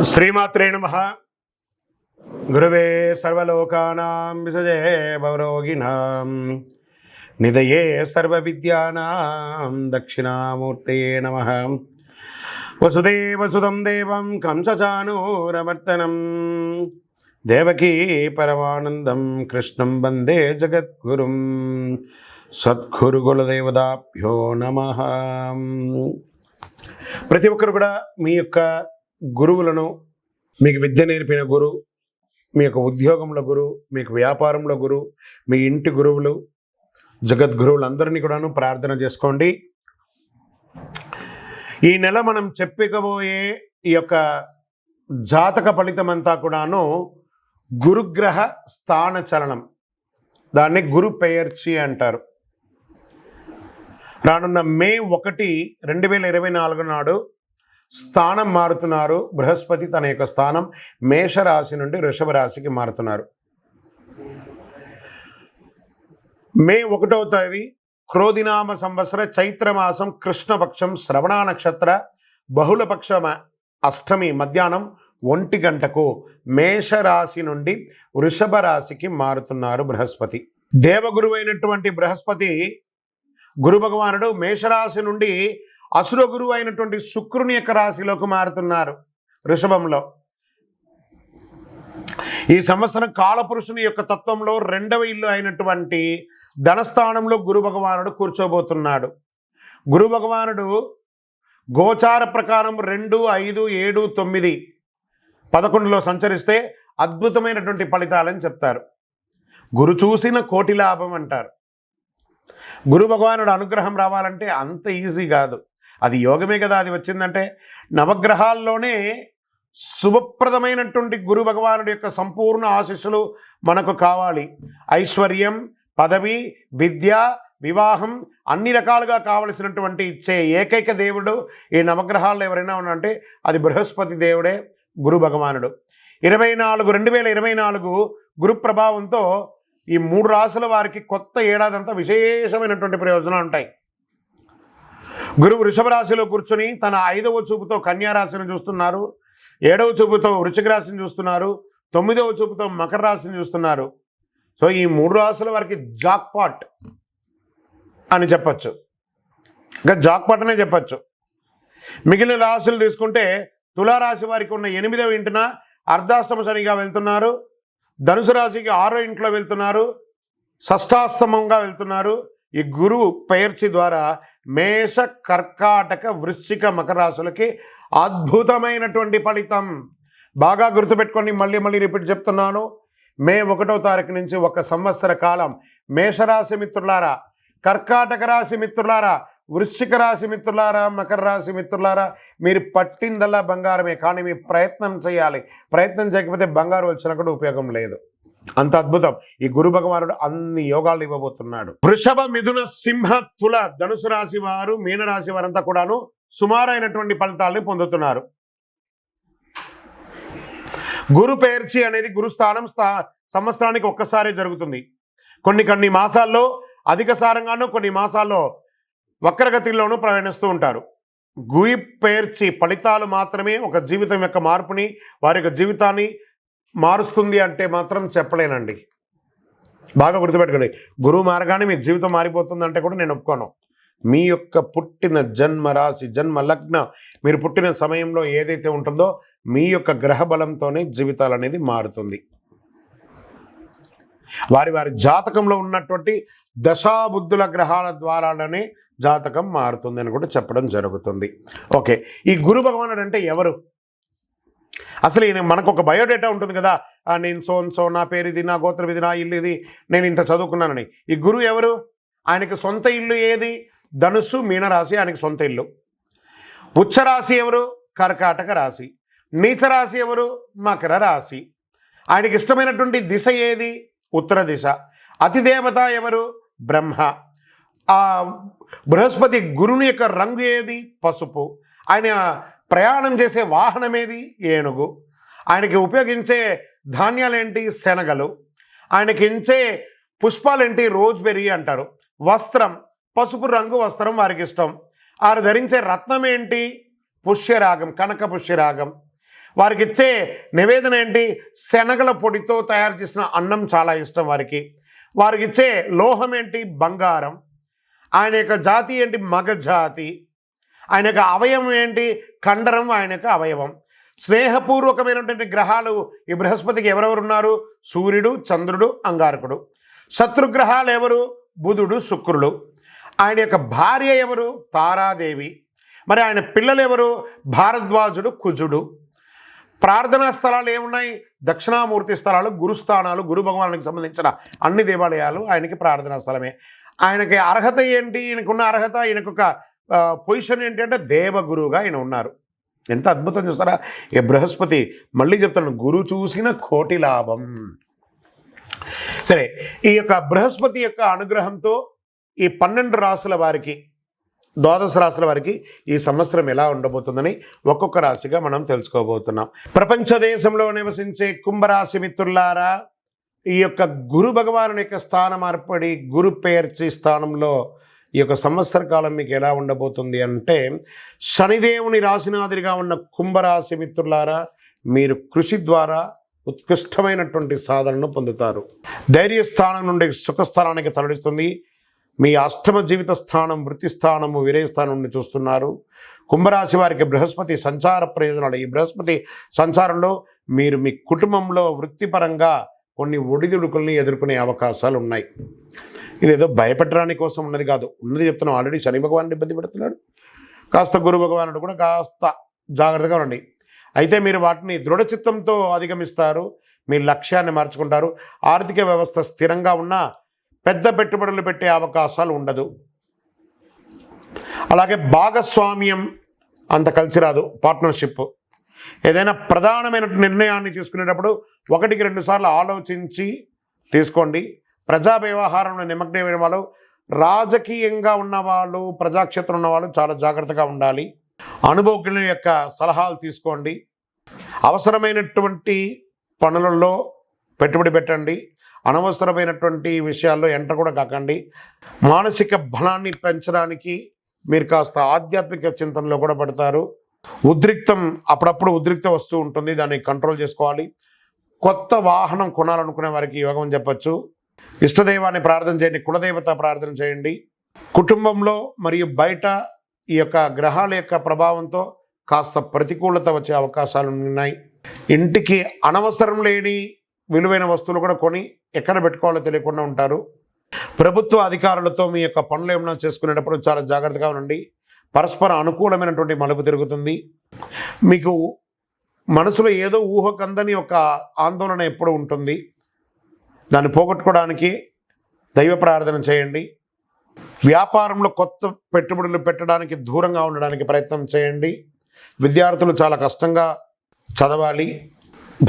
శ్రీమాత్రే నమః. గురవే సర్వలోకానాం విసజే భవరోగిణాం నిధయే సర్వవిద్యానాం దక్షిణామూర్తయే నమః. వసుదేవసుతం దేవం కంసచానూరమర్దనం దేవకీ పరమానందం కృష్ణం వందే జగద్గురుం. సద్గురుకులదేవతాభ్యో నమః. ప్రతి ఒక్కరు కూడా మీ యొక్క గురువులను, మీకు విద్య నేర్పిన గురువు, మీ యొక్క ఉద్యోగంలో గురువు, మీకు వ్యాపారంలో గురువు, మీ ఇంటి గురువులు, జగద్గురువులందరినీ కూడాను ప్రార్థన చేసుకోండి. ఈ నెల మనం చెప్పుకోబోయే ఈ యొక్క జాతక ఫలితం అంతా కూడాను గురుగ్రహ స్థాన చలనం, దాన్ని గురు పెయర్చి అంటారు. రానున్న మే 1, 2024 నాడు స్థానం మారుతున్నారు. బృహస్పతి తన యొక్క స్థానం మేషరాశి నుండి వృషభ రాశికి మారుతున్నారు. మే 1వ తేదీ క్రోధినామ సంవత్సర చైత్రమాసం కృష్ణపక్షం శ్రవణ నక్షత్ర బహుళపక్ష అష్టమి మధ్యాహ్నం 1 గంటకు మేషరాశి నుండి వృషభ రాశికి మారుతున్నారు బృహస్పతి. దేవగురువు అయినటువంటి బృహస్పతి గురు భగవానుడు మేషరాశి నుండి అసుర గురువు అయినటువంటి శుక్రుని యొక్క రాశిలోకి మారుతున్నారు వృషభంలో. ఈ సంవత్సరం కాలపురుషుని యొక్క తత్వంలో 2వ ఇల్లు అయినటువంటి ధనస్థానంలో గురు భగవానుడు కూర్చోబోతున్నాడు. గురు భగవానుడు గోచార ప్రకారం 2, 5, 7, 9, 11లో సంచరిస్తే అద్భుతమైనటువంటి ఫలితాలని చెప్తారు. గురు చూసిన కోటి లాభం అంటారు. గురు భగవానుడు అనుగ్రహం రావాలంటే అంత ఈజీ కాదు, అది యోగమే కదా. అది వచ్చిందంటే నవగ్రహాల్లోనే శుభప్రదమైనటువంటి గురు భగవానుడి యొక్క సంపూర్ణ ఆశీస్సులు మనకు కావాలి. ఐశ్వర్యం, పదవి, విద్య, వివాహం అన్ని రకాలుగా కావలసినటువంటి ఇచ్చే ఏకైక దేవుడు ఈ నవగ్రహాల్లో ఎవరైనా ఉన్నారంటే అది బృహస్పతి దేవుడే, గురు భగవానుడు. 2024 గురు ప్రభావంతో ఈ 3 రాశుల వారికి కొత్త ఏడాదంతా విశేషమైనటువంటి ప్రయోజనాలు ఉంటాయి. గురువు వృషభ రాశిలో కూర్చొని తన 5వ చూపుతో కన్యా రాశిని చూస్తున్నారు, 7వ చూపుతో వృశ్చిక రాశిని చూస్తున్నారు, 9వ చూపుతో మకర రాశిని చూస్తున్నారు. సో ఈ 3 రాశుల వారికి జాక్పాట్ అని చెప్పచ్చు, ఇంకా జాక్పాట్ అనే చెప్పచ్చు. మిగిలిన రాశులు తీసుకుంటే తులారాశి వారికి ఉన్న 8వ ఇంటిన అర్ధాష్టమ శనిగా వెళ్తున్నారు, ధనుసు రాశికి 6వ ఇంట్లో వెళ్తున్నారు, షష్టాష్టమంగా వెళ్తున్నారు. ఈ గురువు పెయర్చి ద్వారా మేష, కర్కాటక, వృశ్చిక, మకర రాశులకి అద్భుతమైనటువంటి ఫలితం. బాగా గుర్తుపెట్టుకొని మళ్ళీ రిపీట్ చెప్తున్నాను. మే 1వ తారీఖు నుంచి 1 సంవత్సర కాలం మేషరాశి మిత్రులారా, కర్కాటక రాశి మిత్రులారా, వృశ్చిక రాశి మిత్రులారా, మకర రాశి మిత్రులారా, మీరు పట్టిందల్లా బంగారమే. కానీ మీ ప్రయత్నం చేయాలి. ప్రయత్నం చేయకపోతే బంగారు వచ్చినా కూడా ఉపయోగం లేదు. అంత అద్భుతం ఈ గురు భగవానుడు అన్ని యోగాలు ఇవ్వబోతున్నాడు. వృషభ, మిథున, సింహ, తుల, ధనుసు రాశి వారు, మీనరాశి వారంతా కూడాను సుమారైనటువంటి ఫలితాలని పొందుతున్నారు. గురు పెయర్చి అనేది గురుస్థానం సంవత్సరానికి ఒక్కసారి జరుగుతుంది. కొన్ని మాసాల్లో అధిక సారంగానూ, కొన్ని మాసాల్లో వక్రగతిలోనూ ప్రయాణిస్తూ ఉంటారు. గురు పెయర్చి ఫలితాలు మాత్రమే ఒక జీవితం యొక్క మార్పుని, వారి యొక్క జీవితాన్ని మారుస్తుంది అంటే మాత్రం చెప్పలేనండి. బాగా గుర్తుపెట్టుకోండి, గురువు మారగానే మీ జీవితం మారిపోతుందంటే కూడా నేను ఒప్పుకోను. మీ యొక్క పుట్టిన జన్మ రాశి, జన్మ లగ్న, మీరు పుట్టిన సమయంలో ఏదైతే ఉంటుందో మీ యొక్క గ్రహ బలంతోనే జీవితాలు అనేది మారుతుంది. వారి జాతకంలో ఉన్నటువంటి దశాబుద్ధుల గ్రహాల ద్వారానే జాతకం మారుతుంది అని కూడా చెప్పడం జరుగుతుంది. ఓకే, ఈ గురు భగవానుడు అంటే ఎవరు? అసలు మనకు ఒక బయోడేటా ఉంటుంది కదా, నేను సో నా పేరు ఇది, నా గోత్రం ఇది, నా ఇల్లు ఇది, నేను ఇంత చదువుకున్నానని. ఈ గురువు ఎవరు? ఆయనకి సొంత ఇల్లు ఏది? ధనుస్సు, మీనరాశి ఆయనకి సొంత ఇల్లు. ఉచ్చరాశి ఎవరు? కర్కాటక రాశి. నీచరాశి ఎవరు? మకర రాశి. ఆయనకి ఇష్టమైనటువంటి దిశ ఏది? ఉత్తర దిశ. అతిదేవత ఎవరు? బ్రహ్మ. బృహస్పతి గురుని యొక్క రంగు ఏది? పసుపు. ఆయన ప్రయాణం చేసే వాహనం ఏది? ఏనుగు. ఆయనకి ఉపయోగించే ధాన్యాలేంటి? శనగలు. ఆయనకి ఇచ్చే పుష్పాలేంటి? రోజ్బెర్రీ అంటారు. వస్త్రం పసుపు రంగు వస్త్రం వారికి ఇష్టం. వారు ధరించే రత్నం ఏంటి? పుష్యరాగం, కనక పుష్యరాగం. వారికి ఇచ్చే నివేదన ఏంటి? శనగల పొడితో తయారు చేసిన అన్నం చాలా ఇష్టం వారికి. వారికి ఇచ్చే లోహం ఏంటి? బంగారం. ఆయన యొక్క జాతి ఏంటి? మగ జాతి. ఆయన యొక్క అవయవం ఏంటి? కండరం ఆయన యొక్క అవయవం. స్నేహపూర్వకమైనటువంటి గ్రహాలు ఈ బృహస్పతికి ఎవరెవరు ఉన్నారు? సూర్యుడు, చంద్రుడు, అంగారకుడు. శత్రుగ్రహాలు ఎవరు? బుధుడు, శుక్రుడు. ఆయన యొక్క భార్య ఎవరు? తారాదేవి. మరి ఆయన పిల్లలు ఎవరు? భారద్వాజుడు, కుజుడు. ప్రార్థనా స్థలాలు ఏమున్నాయి? దక్షిణామూర్తి స్థలాలు, గురుస్థానాలు, గురు భగవానునికి సంబంధించిన అన్ని దేవాలయాలు ఆయనకి ప్రార్థనా స్థలమే. ఆయనకి అర్హత ఏంటి? ఈయనకున్న అర్హత, ఈయనకొక పొజిషన్ ఏంటి అంటే దేవగురువుగా ఆయన ఉన్నారు. ఎంత అద్భుతం చూస్తారా ఈ బృహస్పతి. మళ్ళీ చెప్తాను, గురు చూసిన కోటి లాభం. సరే, ఈ యొక్క బృహస్పతి యొక్క అనుగ్రహంతో ఈ 12 రాసుల వారికి, ద్వాదశ రాశుల వారికి ఈ సంవత్సరం ఎలా ఉండబోతుందని ఒక్కొక్క రాశిగా మనం తెలుసుకోబోతున్నాం. ప్రపంచ దేశంలో నివసించే కుంభరాశి మిత్రులారా, ఈ యొక్క గురు భగవాను యొక్క స్థానం ఏర్పడి గురు పేర్చి స్థానంలో ఈ యొక్క సంవత్సర కాలం మీకు ఎలా ఉండబోతుంది అంటే, శనిదేవుని రాశినాథుడిగా ఉన్న కుంభరాశి మిత్రులారా, మీరు కృషి ద్వారా ఉత్కృష్టమైనటువంటి సాధనను పొందుతారు. ధైర్యస్థానం నుండి సుఖస్థానానికి తరలిస్తుంది. మీ అష్టమ జీవిత స్థానం, వృత్తి స్థానము, విరయస్థానం నుండి చూస్తున్నారు. కుంభరాశి వారికి బృహస్పతి సంచార ప్రయోజనాలు. ఈ బృహస్పతి సంచారంలో మీరు మీ కుటుంబంలో వృత్తిపరంగా కొన్ని ఒడిదుడుకుల్ని ఎదుర్కొనే అవకాశాలు ఉన్నాయి. ఇదేదో భయపెట్టడానికి కోసం ఉన్నది కాదు, ఉన్నది చెప్తున్నాం. ఆల్రెడీ శని భగవానుడు ఇబ్బంది పెడుతున్నాడు, కాస్త గురు భగవానుడు కూడా కాస్త జాగ్రత్తగా ఉండండి. అయితే మీరు వాటిని దృఢచిత్తంతో అధిగమిస్తారు, మీ లక్ష్యాన్ని మార్చుకుంటారు. ఆర్థిక వ్యవస్థ స్థిరంగా ఉన్నా పెద్ద పెట్టుబడులు పెట్టే అవకాశాలు ఉండదు. అలాగే భాగస్వామ్యం అంత కలిసి రాదు. పార్ట్నర్షిప్, ఏదైనా ప్రధానమైన నిర్ణయాన్ని తీసుకునేటప్పుడు 1-2 సార్లు ఆలోచించి తీసుకోండి. ప్రజా వ్యవహారంలో నిమగ్నమైన వాళ్ళు, రాజకీయంగా ఉన్నవాళ్ళు, ప్రజాక్షేత్రం ఉన్నవాళ్ళు చాలా జాగ్రత్తగా ఉండాలి. అనుభవజ్ఞుల యొక్క సలహాలు తీసుకోండి. అవసరమైనటువంటి పనులలో పెట్టుబడి పెట్టండి. అనవసరమైనటువంటి విషయాల్లో ఎంటర్ కూడా కాకండి. మానసిక బలాన్ని పెంచడానికి మీరు కాస్త ఆధ్యాత్మిక చింతనలో కూడా పడతారు. ఉద్రిక్తం, అప్పుడప్పుడు ఉద్రిక్త వస్తూ ఉంటుంది, దాన్ని కంట్రోల్ చేసుకోవాలి. కొత్త వాహనం కొనాలనుకునే వారికి యోగం అని చెప్పచ్చు. ఇష్టదైవాన్ని ప్రార్థన చేయండి, కులదేవత ప్రార్థన చేయండి. కుటుంబంలో మరియు బయట ఈ యొక్క గ్రహాల యొక్క ప్రభావంతో కాస్త ప్రతికూలత వచ్చే అవకాశాలు ఉన్నాయి. ఇంటికి అనవసరం లేని విలువైన వస్తువులు కూడా కొని ఎక్కడ పెట్టుకోవాలో తెలియకుండా ఉంటారు. ప్రభుత్వ అధికారులతో మీ యొక్క పనులు ఏమైనా చేసుకునేటప్పుడు చాలా జాగ్రత్తగా ఉండండి. పరస్పర అనుకూలమైనటువంటి మలుపు తిరుగుతుంది. మీకు మనసులో ఏదో ఊహకందని ఒక ఆందోళన ఎప్పుడు ఉంటుంది. దాన్ని పోగొట్టుకోవడానికి దైవ ప్రార్థన చేయండి. వ్యాపారంలో కొత్త పెట్టుబడులు పెట్టడానికి దూరంగా ఉండడానికి ప్రయత్నం చేయండి. విద్యార్థులు చాలా కష్టంగా చదవాలి.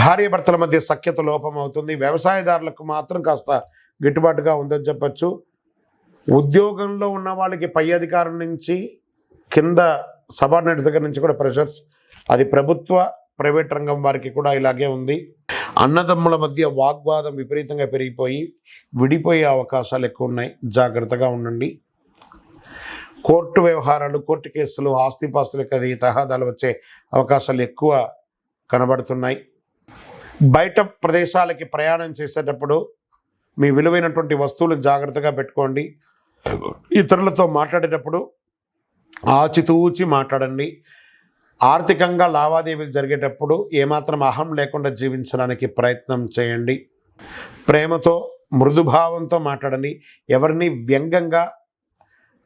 భార్యాభర్తల మధ్య సఖ్యత లోపం అవుతుంది. వ్యవసాయదారులకు మాత్రం కాస్త గిట్టుబాటుగా ఉందని చెప్పచ్చు. ఉద్యోగంలో ఉన్న వాళ్ళకి పై అధికారం నుంచి కింద సబార్డినేట్ దగ్గర నుంచి కూడా ప్రెషర్స్, అది ప్రభుత్వ ప్రైవేట్ రంగం వారికి కూడా ఇలాగే ఉంది. అన్నదమ్ముల మధ్య వాగ్వాదం విపరీతంగా పెరిగిపోయి విడిపోయే అవకాశాలు ఎక్కువ ఉన్నాయి, జాగ్రత్తగా ఉండండి. కోర్టు వ్యవహారాలు, కోర్టు కేసులు, ఆస్తిపాస్తులకు అది తగాదాలు వచ్చే అవకాశాలు ఎక్కువ కనబడుతున్నాయి. బయట ప్రదేశాలకి ప్రయాణం చేసేటప్పుడు మీ విలువైనటువంటి వస్తువులు జాగ్రత్తగా పెట్టుకోండి. ఇతరులతో మాట్లాడేటప్పుడు ఆచితూచి మాట్లాడండి. ఆర్థికంగా లావాదేవీలు జరిగేటప్పుడు ఏమాత్రం అహం లేకుండా జీవించడానికి ప్రయత్నం చేయండి. ప్రేమతో, మృదుభావంతో మాట్లాడండి. ఎవరిని వ్యంగ్యంగా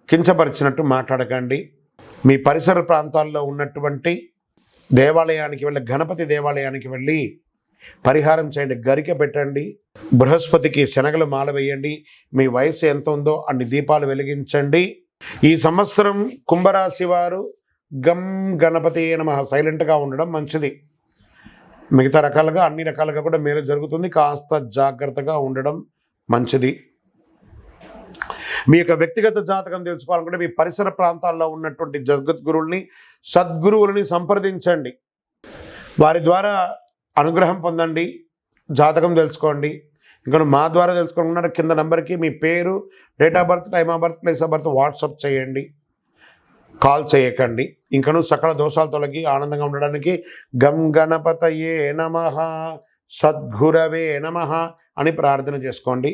కించపరిచినట్టు మాట్లాడకండి. మీ పరిసర ప్రాంతాల్లో ఉన్నటువంటి దేవాలయానికి వెళ్ళి, గణపతి దేవాలయానికి వెళ్ళి పరిహారం చేయండి. గరిక పెట్టండి. బృహస్పతికి శనగలు మాల వేయండి. మీ వయసు ఎంత ఉందో అన్ని దీపాలు వెలిగించండి. ఈ సంవత్సరం కుంభరాశి వారు గం గణపతి నమః సైలెంట్గా ఉండడం మంచిది. మిగతా రకాలుగా అన్ని రకాలుగా కూడా మేలు జరుగుతుంది. కాస్త జాగ్రత్తగా ఉండడం మంచిది. మీ యొక్క వ్యక్తిగత జాతకం తెలుసుకోవాలనుకుంటే మీ పరిసర ప్రాంతాల్లో ఉన్నటువంటి జగద్గురువుల్ని, సద్గురువులని సంప్రదించండి. వారి ద్వారా అనుగ్రహం పొందండి. జాతకం తెలుసుకోండి. ఇంకా మా ద్వారా తెలుసుకోవాలనుకుంటే కింద నెంబర్కి మీ పేరు, date of birth, time of birth, place of birth WhatsApp చేయండి. కాల్ చేయకండి. ఇంకను సకల దోషాలు తొలగి ఆనందంగా ఉండడానికి గం గణపతయే నమః, సద్గురవే నమః అని ప్రార్థన చేసుకోండి.